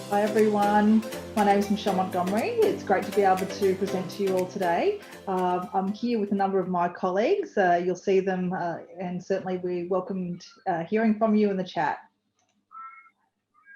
Hi everyone, my name is Michelle Montgomery. It's great to be able to present to you all today. I'm here with a number of my colleagues. You'll see them and certainly we welcomed hearing from you in the chat.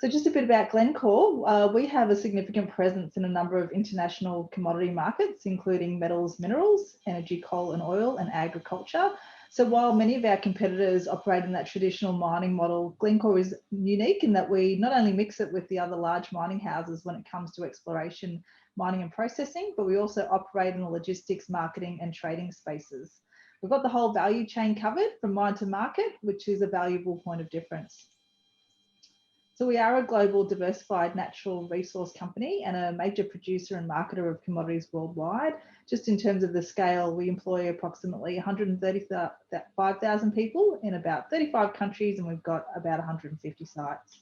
So just a bit about Glencore. We have a significant presence in a number of international commodity markets, including metals, minerals, energy, coal and oil, and agriculture. So while many of our competitors operate in that traditional mining model, Glencore is unique in that we not only mix it with the other large mining houses when it comes to exploration, mining and processing, but we also operate in the logistics, marketing and trading spaces. We've got the whole value chain covered from mine to market, which is a valuable point of difference. So we are a global diversified natural resource company and a major producer and marketer of commodities worldwide. Just in terms of the scale, we employ approximately 135,000 people in about 35 countries, and we've got about 150 sites.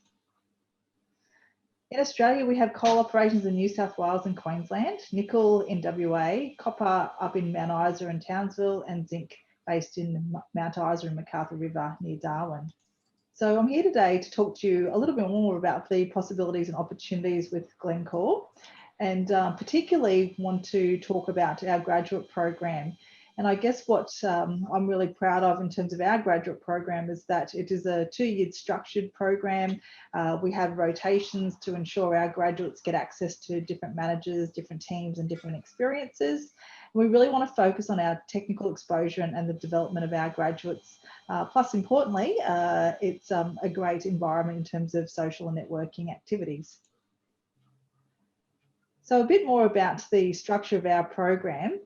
In Australia, we have coal operations in New South Wales and Queensland, nickel in WA, copper up in Mount Isa and Townsville, and zinc based in Mount Isa and MacArthur River near Darwin. So I'm here today to talk to you a little bit more about the possibilities and opportunities with Glencore, and particularly want to talk about our graduate program. And I guess what I'm really proud of in terms of our graduate program is that it is a 2-year structured program. We have rotations to ensure our graduates get access to different managers, different teams and different experiences. We really want to focus on our technical exposure and the development of our graduates. Plus, importantly, it's a great environment in terms of social and networking activities. So a bit more about the structure of our program.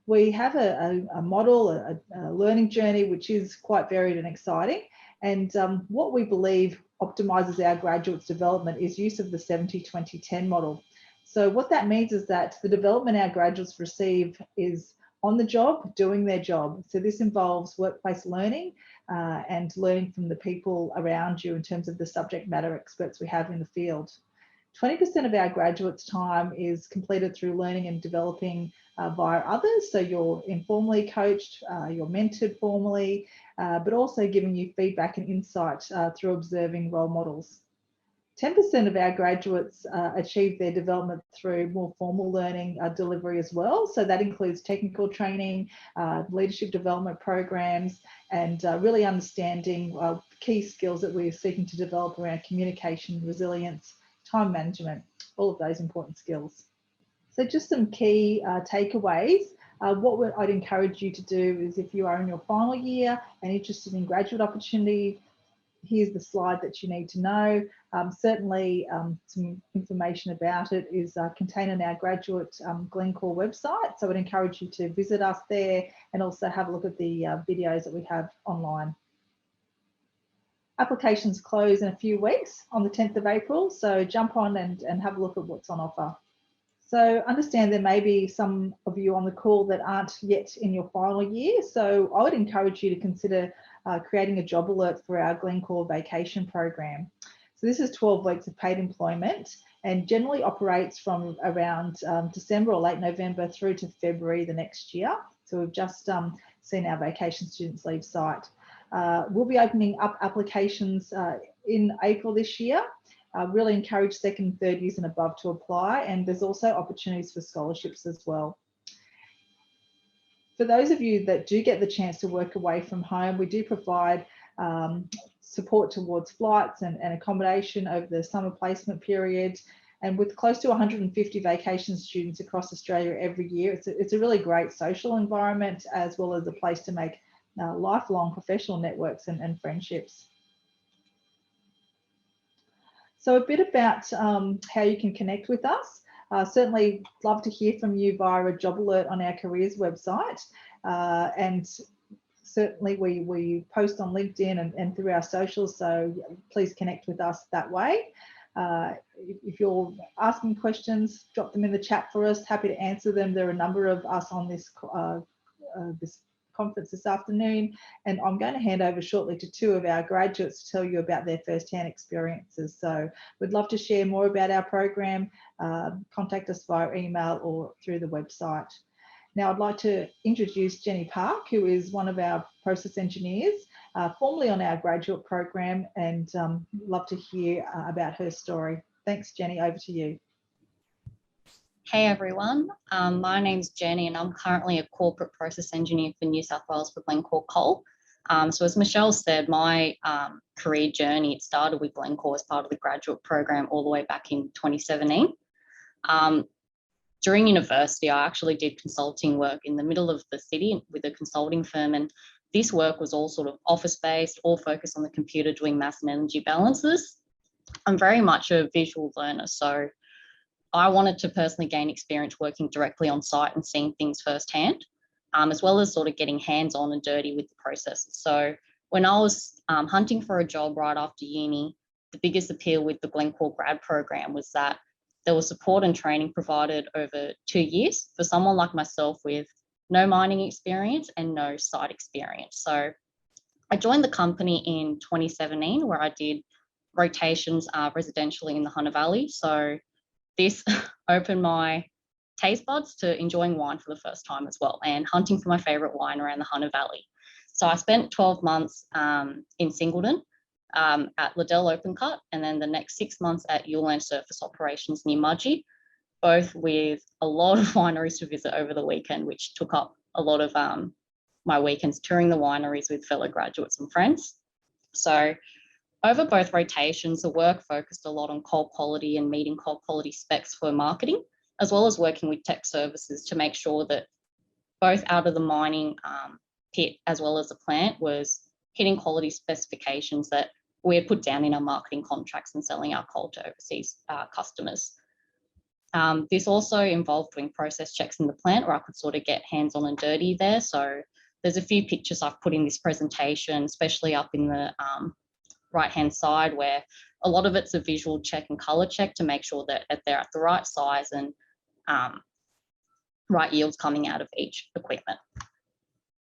We have a model, a learning journey, which is quite varied and exciting. And what we believe optimises our graduates' development is use of the 70-20-10 model. So what that means is that the development our graduates receive is on the job, doing their job. So this involves workplace learning and learning from the people around you in terms of the subject matter experts we have in the field. 20% of our graduates' time is completed through learning and developing via others. So you're informally coached, you're mentored formally, but also giving you feedback and insight through observing role models. 10% of our graduates achieve their development through more formal learning delivery as well. So that includes technical training, leadership development programs, and really understanding key skills that we're seeking to develop around communication, resilience, time management, all of those important skills. So just some key takeaways. What I'd encourage you to do is if you are in your final year and interested in graduate opportunity, here's the slide that you need to know. Certainly some information about it is contained in our graduate Glencore website. So I'd encourage you to visit us there and also have a look at the videos that we have online. Applications close in a few weeks on the 10th of April. So jump on and have a look at what's on offer. So understand there may be some of you on the call that aren't yet in your final year. So I would encourage you to consider creating a job alert for our Glencore vacation program. So this is 12 weeks of paid employment and generally operates from around December or late November through to February the next year. So we've just seen our vacation students leave site. We'll be opening up applications in April this year. Really encourage second and third years and above to apply, and there's also opportunities for scholarships as well. For those of you that do get the chance to work away from home, we do provide support towards flights and accommodation over the summer placement period. And with close to 150 vacation students across Australia every year, it's a really great social environment as well as a place to make lifelong professional networks and friendships. So a bit about how you can connect with us. Certainly love to hear from you via a job alert on our careers website. And certainly we post on LinkedIn and through our socials, so please connect with us that way. If you're asking questions, drop them in the chat for us. Happy to answer them. There are a number of us on this conference this afternoon, and I'm going to hand over shortly to 2 of our graduates to tell you about their first-hand experiences. So we'd love to share more about our program. Contact us via email or through the website. Now I'd like to introduce Jenny Park, who is one of our process engineers, formerly on our graduate program, and love to hear about her story. Thanks, Jenny. Over to you. Hey everyone, my name's Jenny and I'm currently a corporate process engineer for New South Wales for Glencore Coal. So as Michelle said, my career journey, it started with Glencore as part of the graduate program all the way back in 2017. During university, I actually did consulting work in the middle of the city with a consulting firm, and this work was all sort of office-based, all focused on the computer doing mass and energy balances. I'm very much a visual learner, so I wanted to personally gain experience working directly on site and seeing things firsthand, as well as sort of getting hands-on and dirty with the processes. So when I was hunting for a job right after uni, the biggest appeal with the Glencore grad program was that there was support and training provided over 2 years for someone like myself with no mining experience and no site experience. So I joined the company in 2017 where I did rotations residentially in the Hunter Valley. So this opened my taste buds to enjoying wine for the first time as well and hunting for my favourite wine around the Hunter Valley. So I spent 12 months in Singleton at Liddell Open Cut, and then the next 6 months at Ulan Surface Operations near Mudgee, both with a lot of wineries to visit over the weekend, which took up a lot of my weekends touring the wineries with fellow graduates and friends. So over both rotations, the work focused a lot on coal quality and meeting coal quality specs for marketing, as well as working with tech services to make sure that both out of the mining pit as well as the plant was hitting quality specifications that we had put down in our marketing contracts and selling our coal to overseas customers. This also involved doing process checks in the plant where I could sort of get hands-on and dirty there. So there's a few pictures I've put in this presentation, especially up in the right-hand side, where a lot of it's a visual check and colour check to make sure that they're at the right size and right yields coming out of each equipment.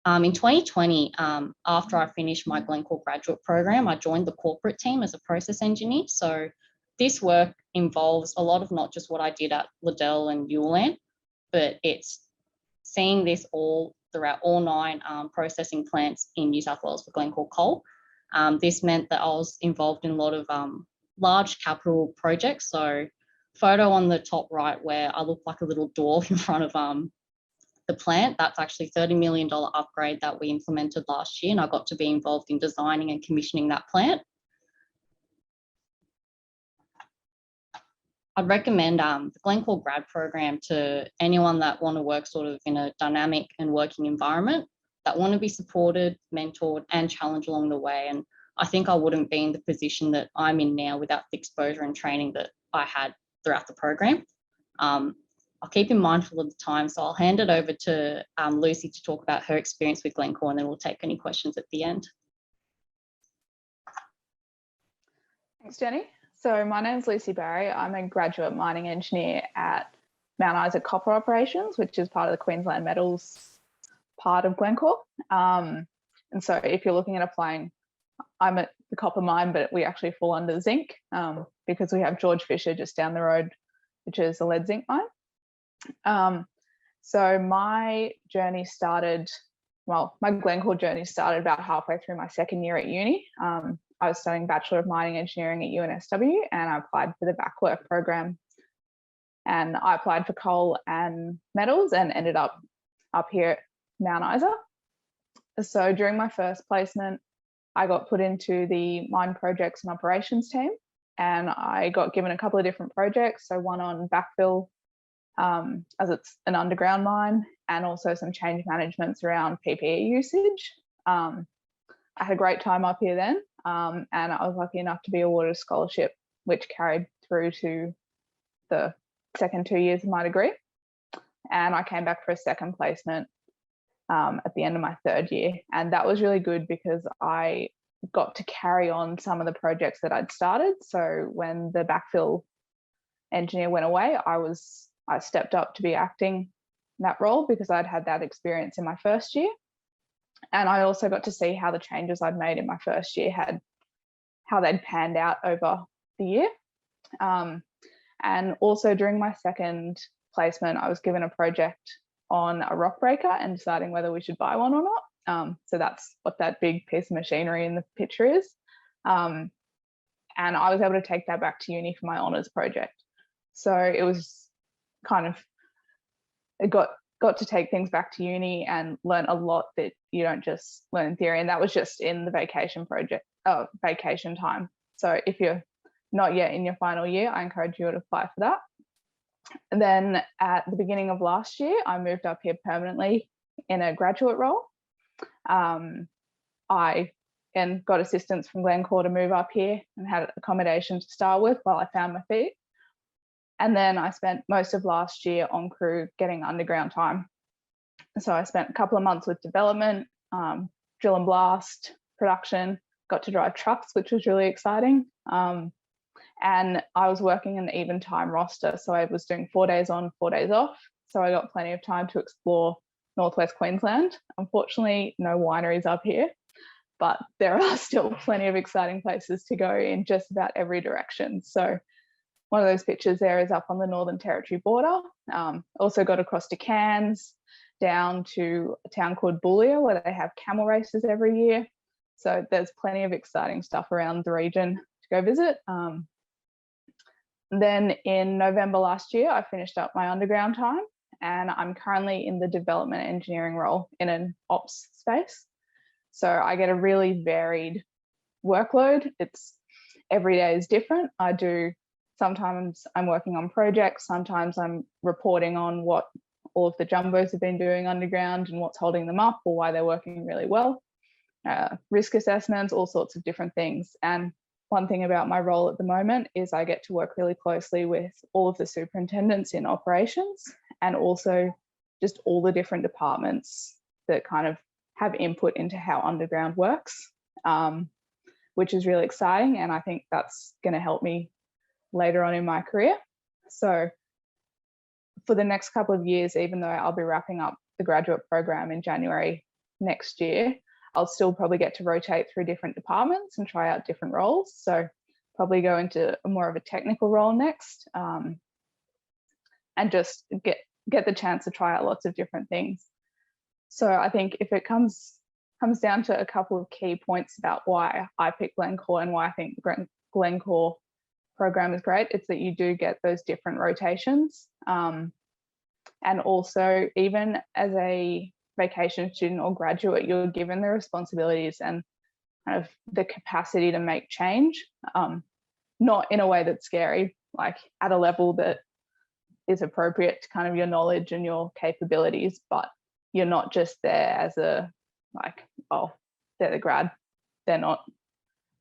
In 2020, after I finished my Glencore graduate program, I joined the corporate team as a process engineer. So this work involves a lot of not just what I did at Liddell and Ulan, but it's seeing this all throughout all 9 processing plants in New South Wales for Glencore Coal. This meant that I was involved in a lot of large capital projects. So photo on the top right where I look like a little dwarf in front of the plant, that's actually $30 million upgrade that we implemented last year, and I got to be involved in designing and commissioning that plant. I'd recommend the Glencore grad program to anyone that want to work sort of in a dynamic and working environment, that want to be supported, mentored, and challenged along the way. And I think I wouldn't be in the position that I'm in now without the exposure and training that I had throughout the program. I'll keep in mindful of the time, so I'll hand it over to Lucy to talk about her experience with Glencore, and then we'll take any questions at the end. Thanks, Jenny. So my name's Lucy Barry. I'm a graduate mining engineer at Mount Isa Copper Operations, which is part of the Queensland Metals part of Glencore. And so if you're looking at applying, I'm at the copper mine, but we actually fall under zinc because we have George Fisher just down the road, which is a lead zinc mine. So my journey started, well, my Glencore journey started about halfway through my second year at uni. I was studying Bachelor of Mining Engineering at UNSW, and I applied for the backwork program. And I applied for coal and metals and ended up here at Mount Isa. So during my first placement, I got put into the mine projects and operations team, and I got given a couple of different projects. So one on backfill, as it's an underground mine, and also some change managements around PPE usage. I had a great time up here then, and I was lucky enough to be awarded a scholarship, which carried through to the second 2 years of my degree. And I came back for a second placement at the end of my third year. And that was really good because I got to carry on some of the projects that I'd started. So when the backfill engineer went away, I stepped up to be acting that role because I'd had that experience in my first year. And I also got to see how the changes I'd made in my first year how they'd panned out over the year. And also during my second placement, I was given a project on a rock breaker and deciding whether we should buy one or not. So that's what that big piece of machinery in the picture is. and I was able to take that back to uni for my honours project. So it was kind of, it got to take things back to uni and learn a lot that you don't just learn in theory. And that was just in the vacation time. So if you're not yet in your final year, I encourage you to apply for that. And then at the beginning of last year, I moved up here permanently in a graduate role. I then got assistance from Glencore to move up here and had accommodation to start with while I found my feet. And then I spent most of last year on crew getting underground time. So I spent a couple of months with development, drill and blast, production, got to drive trucks, which was really exciting. And I was working an even time roster. So I was doing 4 days on, 4 days off. So I got plenty of time to explore Northwest Queensland. Unfortunately, no wineries up here, but there are still plenty of exciting places to go in just about every direction. So one of those pictures there is up on the Northern Territory border. Also got across to Cairns, down to a town called Boulia, where they have camel races every year. So there's plenty of exciting stuff around the region to go visit. Then in November last year, I finished up my underground time, and I'm currently in the development engineering role in an ops space. So I get a really varied workload. It's every day is different. Sometimes I'm working on projects, sometimes I'm reporting on what all of the jumbos have been doing underground and what's holding them up or why they're working really well. Risk assessments, all sorts of different things. And one thing about my role at the moment is I get to work really closely with all of the superintendents in operations and also just all the different departments that kind of have input into how underground works, which is really exciting. And I think that's going to help me later on in my career. So for the next couple of years, even though I'll be wrapping up the graduate program in January next year, I'll still probably get to rotate through different departments and try out different roles. So probably go into more of a technical role next, and just get the chance to try out lots of different things. So I think if it comes down to a couple of key points about why I picked Glencore and why I think the Glencore program is great, it's that you do get those different rotations. And also, even as a vacation student or graduate, you're given the responsibilities and kind of the capacity to make change, not in a way that's scary, like at a level that is appropriate to kind of your knowledge and your capabilities, but you're not just there as a, like, oh, they're the grad, they're not,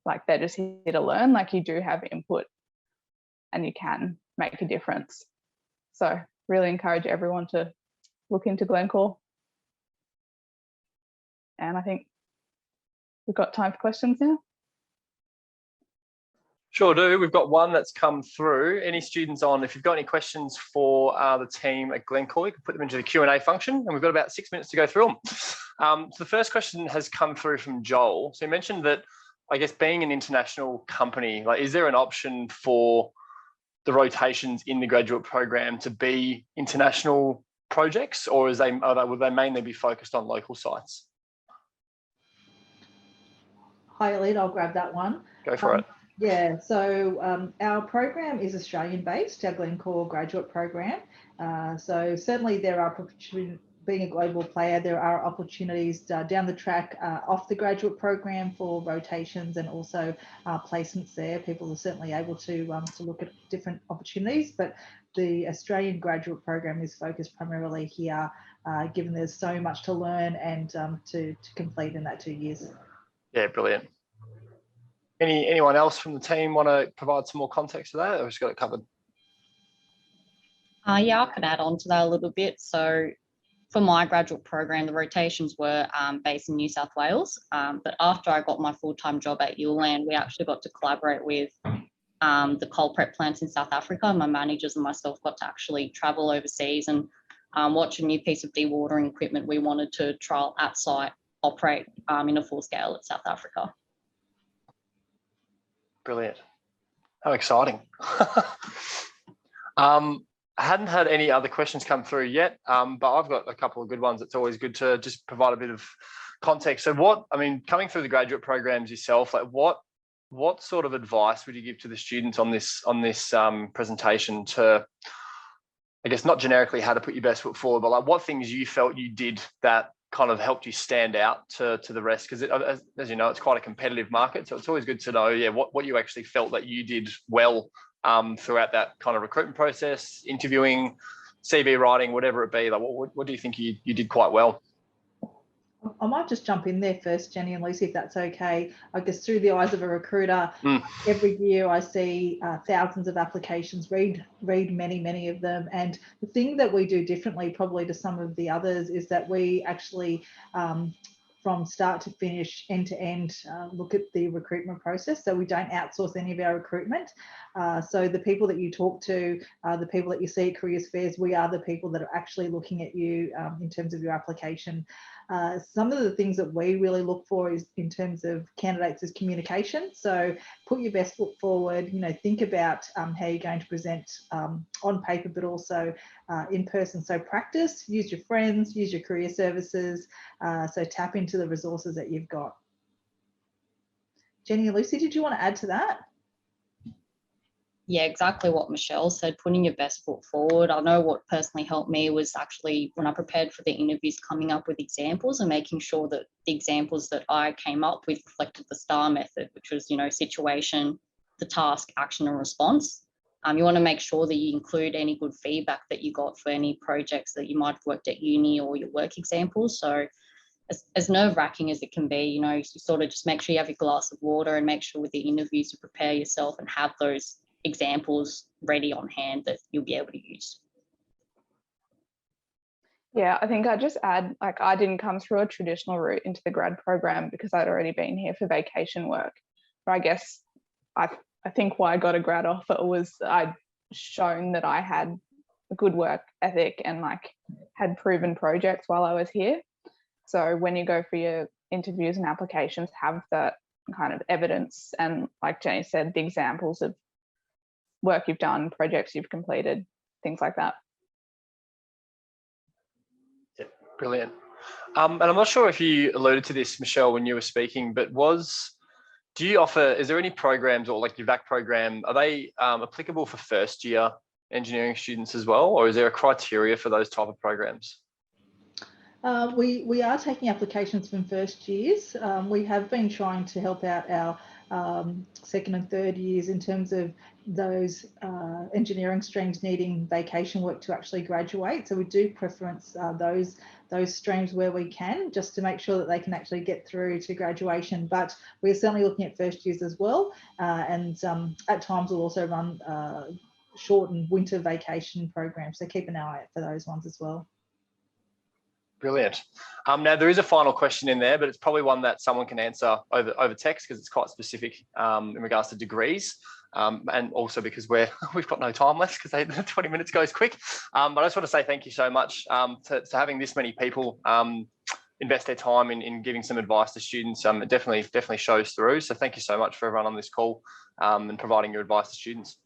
like, they're just here to learn. Like, you do have input and you can make a difference. So really encourage everyone to look into Glencore. And I think we've got time for questions now. Sure do. We've got one that's come through. Any students on, if you've got any questions for the team at Glencore, you can put them into the Q&A function, and we've got about 6 minutes to go through them. So the first question has come through from Joel. So you mentioned that, I guess, being an international company, like, is there an option for the rotations in the graduate program to be international projects, or would they mainly be focused on local sites? Hi, Elite, I'll grab that one. Go for it. Yeah, so our program is Australian-based, our Glencore graduate program. So certainly there are, being a global player, there are opportunities down the track off the graduate program for rotations and also placements there. People are certainly able to look at different opportunities, but the Australian graduate program is focused primarily here, given there's so much to learn and to complete in that 2 years. Yeah, brilliant. Anyone else from the team want to provide some more context to that, or just got it covered? Yeah, I could add on to that a little bit. So for my graduate program, the rotations were based in New South Wales. But after I got my full-time job at Uland, we actually got to collaborate with the coal prep plants in South Africa. My managers and myself got to actually travel overseas and watch a new piece of dewatering equipment we wanted to trial at site operate in a full scale at South Africa. Brilliant. How exciting. I hadn't had any other questions come through yet, but I've got a couple of good ones. It's always good to just provide a bit of context. So coming through the graduate programs yourself, like, what what sort of advice would you give to the students on this presentation to, I guess, not generically how to put your best foot forward, but like what things you felt you did that kind of helped you stand out to the rest? Because as you know, it's quite a competitive market, so it's always good to know, yeah, what you actually felt that you did well throughout that kind of recruitment process, interviewing, CV writing, whatever it be. Like, what do you think you did quite well? I might just jump in there first, Jenny and Lucy, if that's okay. I guess through the eyes of a recruiter, every year I see thousands of applications, read many of them. And the thing that we do differently probably to some of the others is that we actually, from start to finish, end to end, look at the recruitment process. So we don't outsource any of our recruitment. So the people that you talk to, the people that you see at careers fairs, we are the people that are actually looking at you in terms of your application. Some of the things that we really look for is in terms of candidates is communication. So put your best foot forward, think about how you're going to present on paper, but also in person. So practice, use your friends, use your career services. So tap into the resources that you've got. Jenny and Lucy, did you want to add to that? Yeah, exactly what Michelle said, putting your best foot forward. I know what personally helped me was actually when I prepared for the interviews, coming up with examples and making sure that the examples that I came up with reflected the STAR method, which was, situation, the task, action and response. You want to make sure that you include any good feedback that you got for any projects that you might have worked at uni or your work examples. So as nerve-wracking as it can be, you sort of just make sure you have your glass of water and make sure with the interviews you prepare yourself and have those examples ready on hand that you'll be able to use. Yeah, I think I'd just add, I didn't come through a traditional route into the grad program because I'd already been here for vacation work. But I guess I think why I got a grad offer was I'd shown that I had a good work ethic and had proven projects while I was here. So when you go for your interviews and applications, have that kind of evidence and, like Jenny said, the examples of work you've done, projects you've completed, things like that. Yeah, brilliant. And I'm not sure if you alluded to this, Michelle, when you were speaking, but do you offer, is there any programs or like your VAC program, are they applicable for first year engineering students as well? Or is there a criteria for those type of programs? We are taking applications from first years. We have been trying to help out our second and third years in terms of those engineering streams needing vacation work to actually graduate. So we do preference those streams where we can, just to make sure that they can actually get through to graduation. But we're certainly looking at first years as well. And at times we'll also run short and winter vacation programs. So keep an eye out for those ones as well. Brilliant. Now there is a final question in there, but it's probably one that someone can answer over text because it's quite specific in regards to degrees, and also because we've got no time left because 20 minutes goes quick. But I just want to say thank you so much to having this many people invest their time in giving some advice to students. It definitely shows through. So thank you so much for everyone on this call and providing your advice to students.